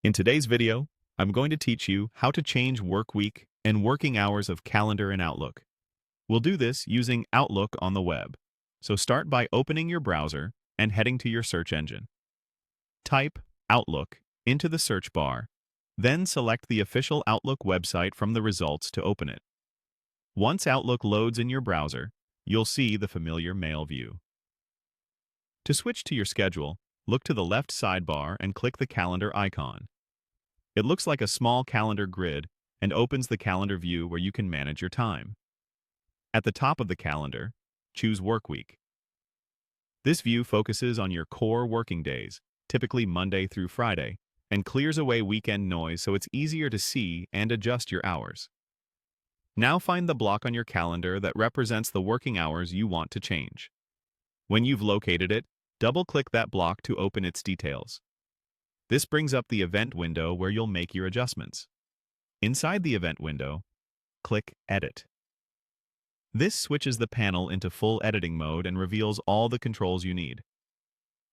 In today's video, I'm going to teach you how to change work week and working hours of Calendar in Outlook. We'll do this using Outlook on the web. So start by opening your browser and heading to your search engine. Type Outlook into the search bar, then select the official Outlook website from the results to open it. Once Outlook loads in your browser, you'll see the familiar mail view. To switch to your schedule, look to the left sidebar and click the calendar icon. It looks like a small calendar grid and opens the calendar view where you can manage your time. At the top of the calendar, choose Work Week. This view focuses on your core working days, typically Monday through Friday, and clears away weekend noise so it's easier to see and adjust your hours. Now find the block on your calendar that represents the working hours you want to change. When you've located it, double-click that block to open its details. This brings up the event window where you'll make your adjustments. Inside the event window, click Edit. This switches the panel into full editing mode and reveals all the controls you need.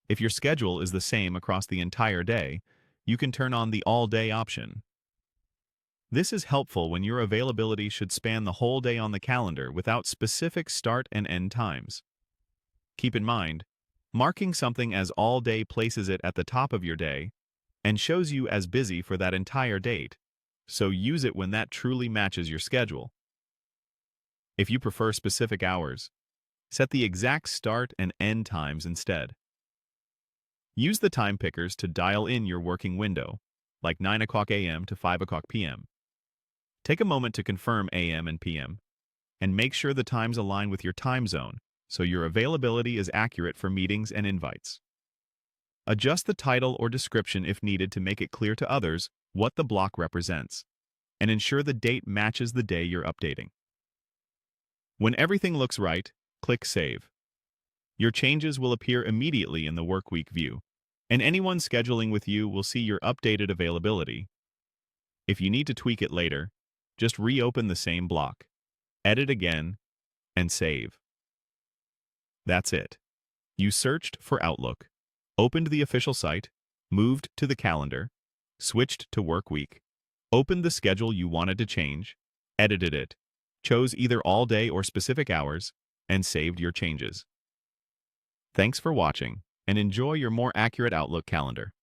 If your schedule is the same across the entire day, you can turn on the All Day option. This is helpful when your availability should span the whole day on the calendar without specific start and end times. Keep in mind, marking something as all day places it at the top of your day and shows you as busy for that entire date, so use it when that truly matches your schedule. If you prefer specific hours, set the exact start and end times instead. Use the time pickers to dial in your working window, like 9 o'clock a.m. to 5 o'clock p.m. Take a moment to confirm a.m. and p.m., and make sure the times align with your time zone so your availability is accurate for meetings and invites. Adjust the title or description if needed to make it clear to others what the block represents, and ensure the date matches the day you're updating. When everything looks right, click Save. Your changes will appear immediately in the Workweek view, and anyone scheduling with you will see your updated availability. If you need to tweak it later, just reopen the same block, edit again, and save. That's it. You searched for Outlook, opened the official site, moved to the calendar, switched to Work Week, opened the schedule you wanted to change, edited it, chose either all day or specific hours, and saved your changes. Thanks for watching, and enjoy your more accurate Outlook calendar.